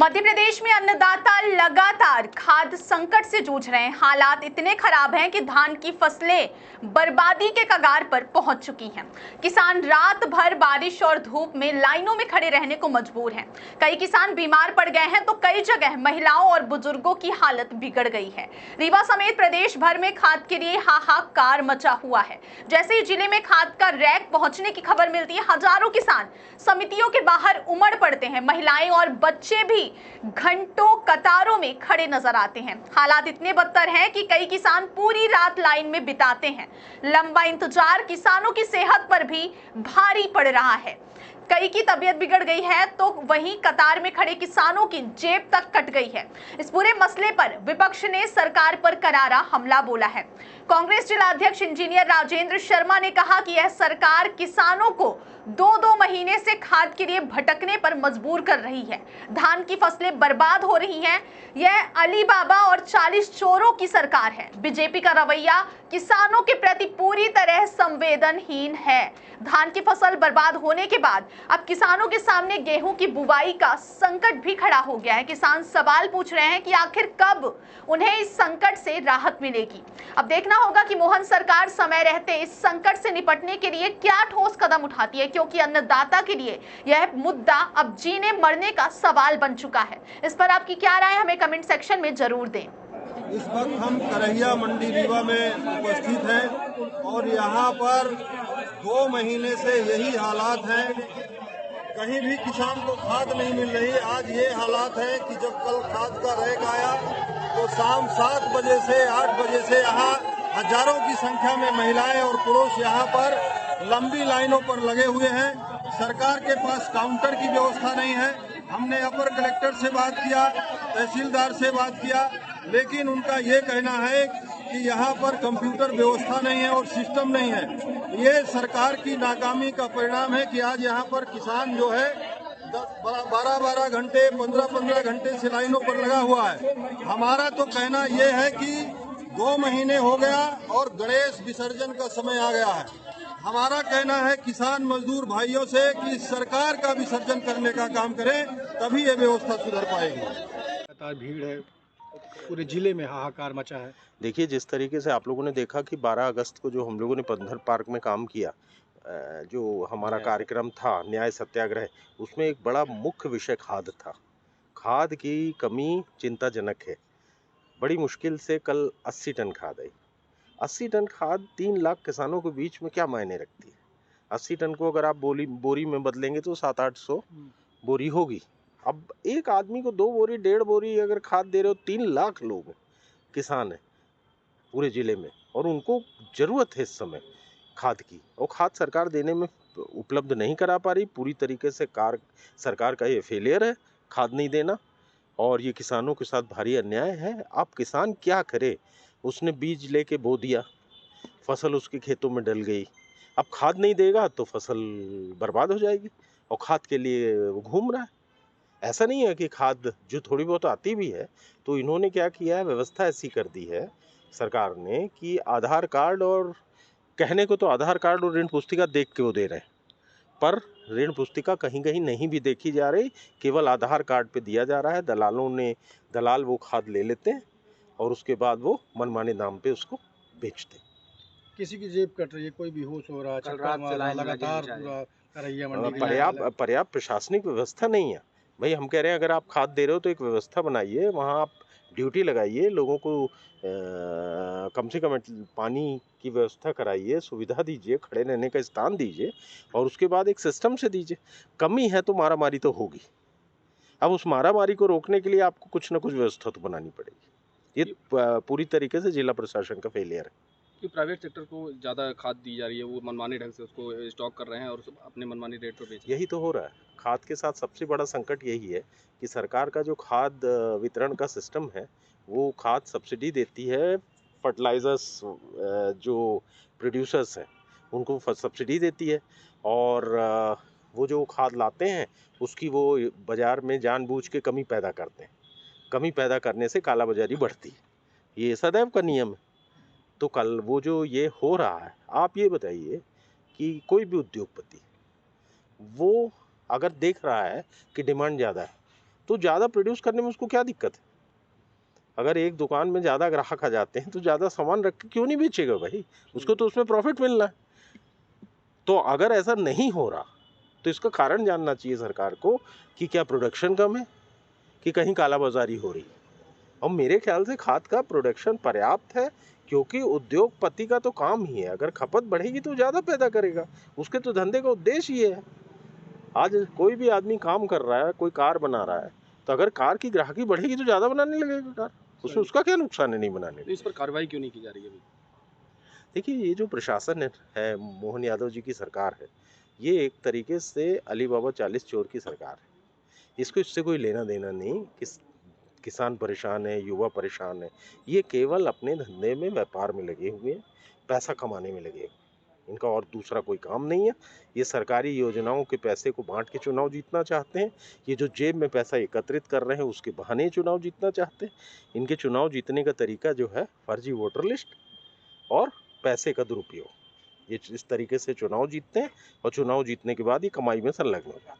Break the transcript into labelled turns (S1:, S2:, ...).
S1: मध्य प्रदेश में अन्नदाता लगातार खाद्य संकट से जूझ रहे हैं। हालात इतने खराब हैं कि धान की फसलें बर्बादी के कगार पर पहुंच चुकी हैं। किसान रात भर बारिश और धूप में लाइनों में खड़े रहने को मजबूर हैं। कई किसान बीमार पड़ गए हैं तो कई जगह महिलाओं और बुजुर्गों की हालत बिगड़ गई है। रीवा समेत प्रदेश भर में खाद के लिए हाहाकार मचा हुआ है। जैसे ही जिले में खाद का रैक पहुंचने की खबर मिलती है, हजारों किसान समितियों के बाहर उमड़ पड़ते हैं। महिलाएं और बच्चे भी घंटों कतारों में खड़े नजर आते हैं। हालात इतने बदतर हैं कि कई किसान पूरी रात लाइन में बिताते हैं। लंबा इंतजार किसानों की सेहत पर भी भारी पड़ रहा है। कई की तबीयत बिगड़ गई है तो वहीं कतार में खड़े किसानों की जेब तक कट गई है। इस पूरे मसले पर विपक्ष ने सरकार पर करारा हमला बोला है। कांग्रेस जिला अध्यक्ष इंजीनियर राजेंद्र शर्मा ने कहा कि यह सरकार किसानों को दो महीने से खाद के लिए भटकने पर मजबूर कर रही है। धान की फसलें बर्बाद हो रही हैं। यह अली बाबा और 40 चोरों की सरकार है। बीजेपी का रवैया किसानों के प्रति पूरी तरह संवेदनहीन है। धान की फसल बर्बाद होने के बाद अब किसानों के सामने गेहूं की बुवाई का संकट भी खड़ा हो गया है। किसान सवाल पूछ रहे हैं कि आखिर कब उन्हें इस संकट से राहत मिलेगी। अब देखना होगा कि मोहन सरकार समय रहते इस संकट से निपटने के लिए क्या ठोस कदम उठाती है, क्योंकि अन्नदाता के लिए यह मुद्दा अब जीने मरने का सवाल बन चुका है। इस पर आपकी क्या राय, हमें कमेंट सेक्शन में जरूर दें।
S2: इस वक्त हम करहिया मंडी रीवा में उपस्थित हैं और यहाँ पर 2 महीने से यही हालात हैं। कहीं भी किसान को खाद नहीं मिल रही। आज ये हालात है कि जब कल खाद का रैक आया तो शाम 7 बजे से 8 बजे से यहाँ हजारों की संख्या में महिलाएं और पुरुष यहाँ पर लंबी लाइनों पर लगे हुए हैं। सरकार के पास काउंटर की व्यवस्था नहीं है। हमने अपर कलेक्टर से बात किया, तहसीलदार से बात किया, लेकिन उनका ये कहना है कि यहाँ पर कंप्यूटर व्यवस्था नहीं है और सिस्टम नहीं है। ये सरकार की नाकामी का परिणाम है कि आज यहाँ पर किसान जो है 12-12 घंटे 15-15 घंटे से लाइनों पर लगा हुआ है। हमारा तो कहना ये है कि 2 महीने हो गया और गणेश विसर्जन का समय आ गया है। हमारा कहना है किसान मजदूर भाइयों से कि सरकार का विसर्जन करने का काम करें, तभी ये व्यवस्था सुधर पाएगी।
S3: लगातार भीड़ है, पूरे जिले में हाहाकार मचा है।
S4: देखिए, जिस तरीके से आप लोगों ने देखा कि 12 अगस्त को जो हम लोगों ने पंधर पार्क में काम किया, जो हमारा कार्यक्रम था न्याय सत्याग्रह, उसमें एक बड़ा मुख्य विषय खाद था। खाद की कमी चिंताजनक है। बड़ी मुश्किल से कल 80 टन खाद आई। 80 टन खाद 3 लाख किसानों के बीच में क्या मायने रखती है? 80 टन को अगर आप बोरी में बदलेंगे तो 700-800 बोरी होगी। अब एक आदमी को 2 बोरी 1.5 बोरी अगर खाद दे रहे हो, 3 लाख लोग हैं, किसान है पूरे जिले में, और उनको जरूरत है इस समय खाद की, और खाद सरकार देने में उपलब्ध नहीं करा पा रही। पूरी तरीके से सरकार का ये फेलियर है, खाद नहीं देना, और ये किसानों के साथ भारी अन्याय है। अब किसान क्या करे? उसने बीज लेके बो दिया, फसल उसके खेतों में डल गई, अब खाद नहीं देगा तो फसल बर्बाद हो जाएगी, और खाद के लिए वो घूम रहा है। ऐसा नहीं है कि खाद जो थोड़ी बहुत आती भी है, तो इन्होंने क्या किया है, व्यवस्था ऐसी कर दी है सरकार ने कि आधार कार्ड, और कहने को तो आधार कार्ड और ऋण पुस्तिका देख के वो दे रहे हैं, पर ऋण पुस्तिका कहीं कहीं नहीं भी देखी जा रही, केवल आधार कार्ड पे दिया जा रहा है। दलाल वो खाद ले लेते हैं और उसके बाद वो मनमाने दाम पे उसको बेचते हैं।
S3: किसी की जेब कट रही है, कोई बेहोश हो रहा है, चक्कर मार रहा है, लगातार पूरा करैया मंडी
S4: पर्याप्त प्रशासनिक व्यवस्था नहीं है। भाई, हम कह रहे हैं अगर आप खाद दे रहे हो तो एक व्यवस्था बनाइए, वहाँ आप ड्यूटी लगाइए, लोगों को कम से कम पानी की व्यवस्था कराइए, सुविधा दीजिए, खड़े रहने का स्थान दीजिए, और उसके बाद एक सिस्टम से दीजिए। कमी है तो मारामारी तो होगी। अब उस मारामारी को रोकने के लिए आपको कुछ ना कुछ व्यवस्था तो बनानी पड़ेगी। ये पूरी तरीके से जिला प्रशासन का फेलियर है
S5: कि प्राइवेट सेक्टर को ज़्यादा खाद दी जा रही है, वो मनमाने ढंग से उसको स्टॉक कर रहे हैं और अपने मनमानी रेट पर बेच रहे हैं।
S4: यही तो हो रहा है। खाद के साथ सबसे बड़ा संकट यही है कि सरकार का जो खाद वितरण का सिस्टम है, वो खाद सब्सिडी देती है। फर्टिलाइजर्स जो प्रोड्यूसर्स हैं उनको सब्सिडी देती है, और वो जो खाद लाते हैं उसकी वो बाज़ार में जानबूझ के कमी पैदा करते हैं। कमी पैदा करने से कालाबाजारी बढ़ती है। ये सदैव का नियम है। तो कल वो जो ये हो रहा है, आप ये बताइए कि कोई भी उद्योगपति वो अगर देख रहा है कि डिमांड ज़्यादा है तो ज़्यादा प्रोड्यूस करने में उसको क्या दिक्कत है? अगर एक दुकान में ज़्यादा ग्राहक आ जाते हैं तो ज़्यादा सामान रख के क्यों नहीं बेचेगा भाई? उसको तो उसमें प्रॉफिट मिलना है। तो अगर ऐसा नहीं हो रहा तो इसका कारण जानना चाहिए सरकार को कि क्या प्रोडक्शन कम है कि कहीं कालाबाजारी हो रही है। और मेरे ख्याल से खाद का प्रोडक्शन पर्याप्त है, क्योंकि उद्योगपति का तो काम ही है, अगर खपत बढ़ेगी तो ज़्यादा पैदा करेगा। उसके तो धंधे का उद्देश्य ये है। आज कोई भी आदमी काम कर रहा है, कोई कार बना रहा है, तो अगर कार की ग्राहकी बढ़ेगी तो ज़्यादा बनाने लगेगा कार। उसमें उसका क्या नुकसान है नहीं बनाने में?
S5: तो इस पर कार्रवाई क्यों नहीं की जा रही है अभी?
S4: देखिए, ये जो प्रशासन है, मोहन यादव जी की सरकार है, ये एक तरीके से अली बाबा 40 चोर की सरकार है। इसको इससे कोई लेना देना नहीं। किसान परेशान है, युवा परेशान है। ये केवल अपने धंधे में, व्यापार में लगे हुए हैं, पैसा कमाने में लगे हुए हैं। इनका और दूसरा कोई काम नहीं है। ये सरकारी योजनाओं के पैसे को बांट के चुनाव जीतना चाहते हैं। ये जो जेब में पैसा एकत्रित कर रहे हैं उसके बहाने चुनाव जीतना चाहते हैं। इनके चुनाव जीतने का तरीका जो है फर्जी वोटर लिस्ट और पैसे का दुरुपयोग। ये इस तरीके से चुनाव जीतते हैं और चुनाव जीतने के बाद ये कमाई में संलग्न हो जाते हैं।